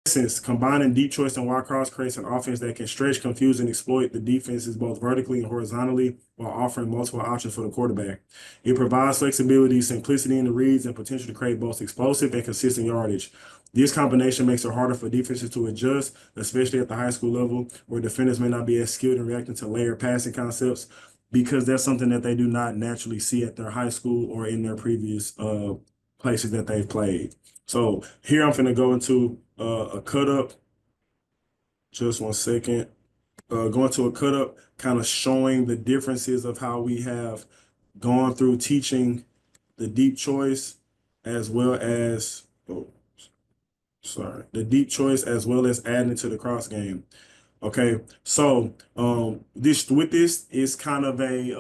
Since combining deep choice and wide cross creates an offense that can stretch, confuse, and exploit the defenses both vertically and horizontally while offering multiple options for the quarterback. It provides flexibility, simplicity in the reads, and potential to create both explosive and consistent yardage. This combination makes it harder for defenses to adjust, especially at the high school level, where defenders may not be as skilled in reacting to layered passing concepts, because that's something that they do not naturally see at their high school or in their previous places that they've played. So here I'm going to go into a cut up. Just one second. Going to a cut up, kind of showing the differences of how we have gone through teaching the deep choice as well as, oh, sorry, the deep choice as well as adding it to the cross game. Okay, so this is kind of a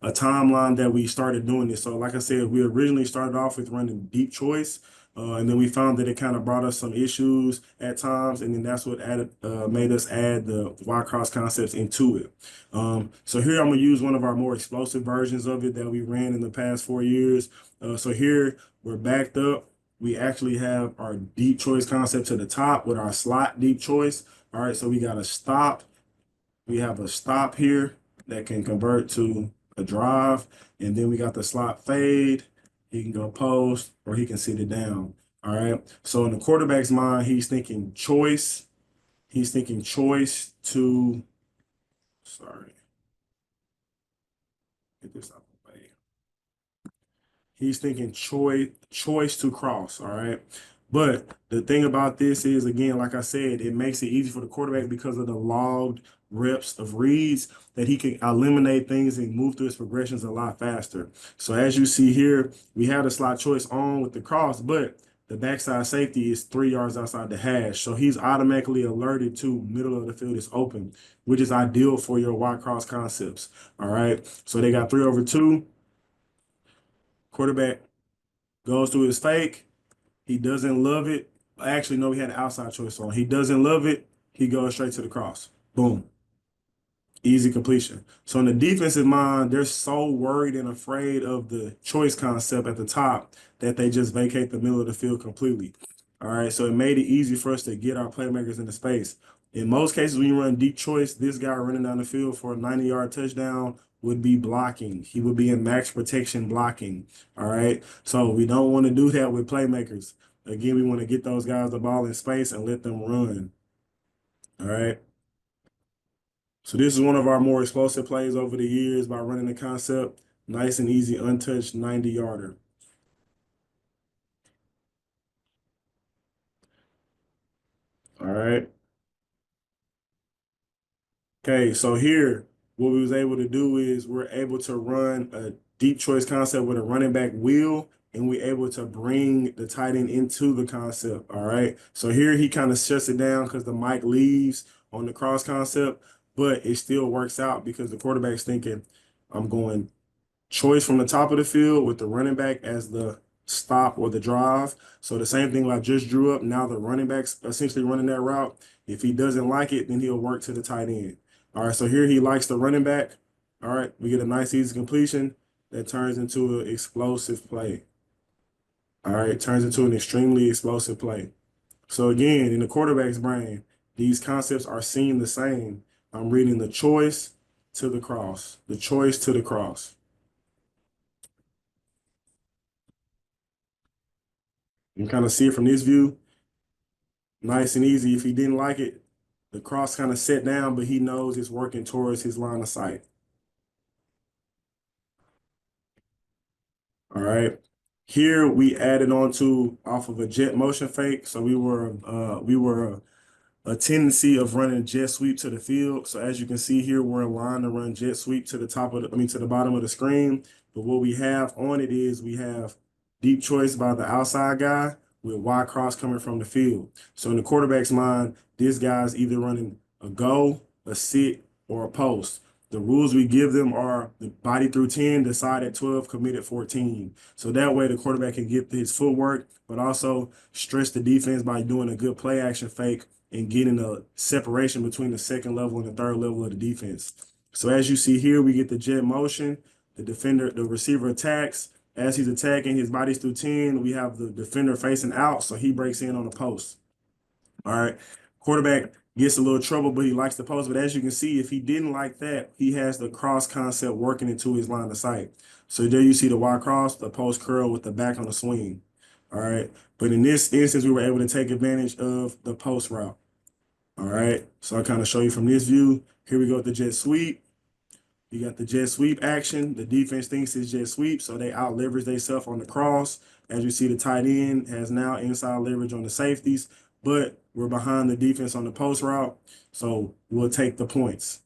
timeline that we started doing this. So like I said, we originally started off with running deep choice, and then we found that it kind of brought us some issues at times, and then that's what added made us add the Y cross concepts into it. So here I'm gonna use one of our more explosive versions of it that we ran in the past 4 years. So here we're backed up. We actually have our deep choice concept to the top with our slot deep choice. All right, so we got a stop. We have a stop here that can convert to a drive. And then we got the slot fade. He can go post or he can sit it down. All right. So in the quarterback's mind, he's thinking choice. He's thinking choice to, sorry, get this out of the way. He's thinking choice to cross. All right. But the thing about this is, again, like I said, it makes it easy for the quarterback because of the logged reps of reads that he can eliminate things and move through his progressions a lot faster. So as you see here, we have the slot choice on with the cross, but the backside safety is 3 yards outside the hash. So he's automatically alerted to middle of the field is open, which is ideal for your wide cross concepts. All right. So they got 3/2. Quarterback goes to his fake. He doesn't love it. Actually, no, he had an outside choice on. He doesn't love it. He goes straight to the cross. Boom. Easy completion. So in the defensive mind, they're so worried and afraid of the choice concept at the top that they just vacate the middle of the field completely. All right. So it made it easy for us to get our playmakers into space. In most cases, when you run deep choice, this guy running down the field for a 90-yard touchdown would be blocking. He would be in max protection blocking. All right. So we don't want to do that with playmakers. Again, we want to get those guys the ball in space and let them run. All right. So this is one of our more explosive plays over the years by running the concept. Nice and easy, untouched 90-yarder. All right. Okay, so here, what we was able to do is we're able to run a deep choice concept with a running back wheel, and we're able to bring the tight end into the concept. All right. So here he kind of shuts it down because the mic leaves on the cross concept, but it still works out because the quarterback's thinking, I'm going choice from the top of the field with the running back as the stop or the drive. So the same thing I just drew up. Now the running back's essentially running that route. If he doesn't like it, then he'll work to the tight end. All right, so here he likes the running back. All right, we get a nice easy completion that turns into an explosive play. All right, turns into an extremely explosive play. So again, in the quarterback's brain, these concepts are seen the same. I'm reading the choice to the cross, the choice to the cross. You can kind of see it from this view, nice and easy. If he didn't like it, the cross kind of set down, but he knows it's working towards his line of sight. All right. Here we added on to off of a jet motion fake. So we were a tendency of running jet sweep to the field. So as you can see here, we're in line to run jet sweep to the top of to the bottom of the screen. But what we have on it is we have deep choice by the outside guy with wide cross coming from the field. So in the quarterback's mind, this guy's either running a go, a sit, or a post. The rules we give them are the body through 10, decide at 12, commit at 14. So that way the quarterback can get his footwork, but also stress the defense by doing a good play action fake and getting a separation between the second level and the third level of the defense. So as you see here, we get the jet motion. The receiver attacks. As he's attacking, his body's through 10. We have the defender facing out, so he breaks in on the post. All right. Quarterback gets a little trouble, but he likes the post. But as you can see, if he didn't like that, he has the cross concept working into his line of sight. So there you see the Y cross, the post curl with the back on the swing. All right. But in this instance, we were able to take advantage of the post route. All right. So I kind of show you from this view. Here we go with the jet sweep. You got the jet sweep action. The defense thinks it's jet sweep, so they out leverage themselves on the cross. As you see, the tight end has now inside leverage on the safeties, but we're behind the defense on the post route, so we'll take the points.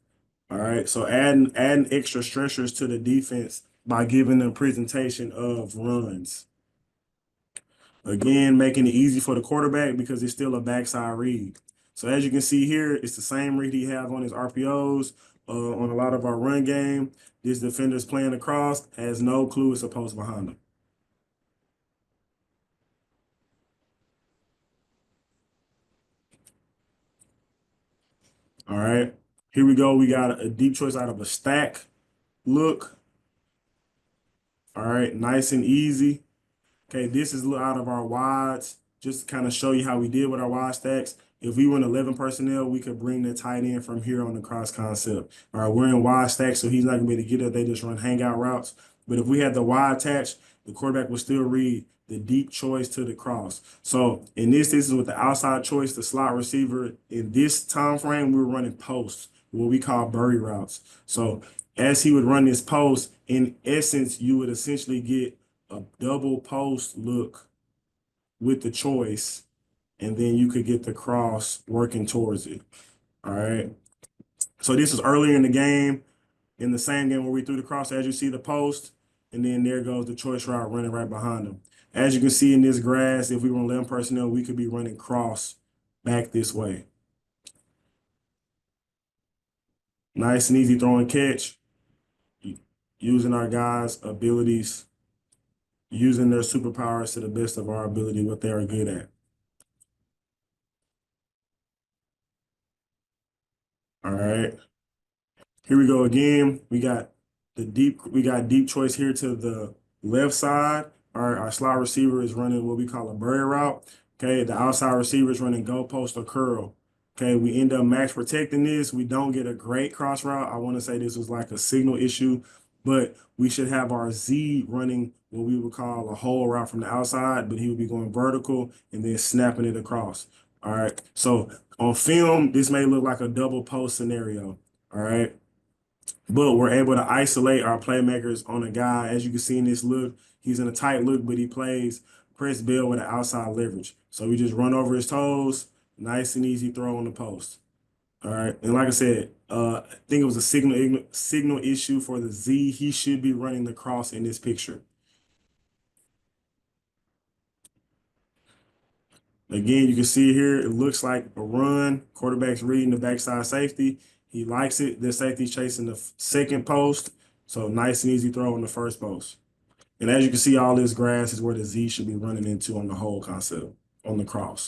All right. So adding extra stressors to the defense by giving them presentation of runs. Again, making it easy for the quarterback because it's still a backside read. So as you can see here, it's the same read he have on his RPOs, on a lot of our run game. This defender's playing across, has no clue it's a post behind him. All right. Here we go. We got a deep choice out of a stack look. All right. Nice and easy. Okay, this is out of our wides, just to kind of show you how we did with our wide stacks. If we were in 11 personnel, we could bring the tight end from here on the cross concept. All right, we're in wide stacks, so he's not going to be able to get up. They just run hangout routes. But if we had the wide attached, the quarterback would still read the deep choice to the cross. So in this instance, with the outside choice, the slot receiver, in this time frame, we were running posts, what we call bury routes. So as he would run this post, in essence, you would essentially get a double post look with the choice, and then you could get the cross working towards it. All right. So this is earlier in the game, in the same game where we threw the cross, as you see the post, and then there goes the choice route running right behind them. As you can see in this grass, if we were 11 personnel, we could be running cross back this way. Nice and easy throw and catch, using our guys' abilities, using their superpowers to the best of our ability, what they are good at. All right. Here we go again. We got deep choice here to the left side. Our slot receiver is running what we call a bury route. Okay, the outside receiver is running go post or curl. Okay, we end up max protecting this. We don't get a great cross route. I want to say this was like a signal issue, but we should have our Z running what we would call a hole route from the outside, but he would be going vertical and then snapping it across. All right, so on film, this may look like a double post scenario. All right. But we're able to isolate our playmakers on a guy. As you can see in this look, he's in a tight look, but he plays press bail with an outside leverage. So we just run over his toes, nice and easy throw on the post. All right. And like I said, I think it was a signal issue for the Z. He should be running the cross in this picture. Again, you can see here, it looks like a run. Quarterback's reading the backside safety. He likes it. The safety's chasing the second post. So nice and easy throw on the first post. And as you can see, all this grass is where the Z should be running into on the whole concept, on the cross.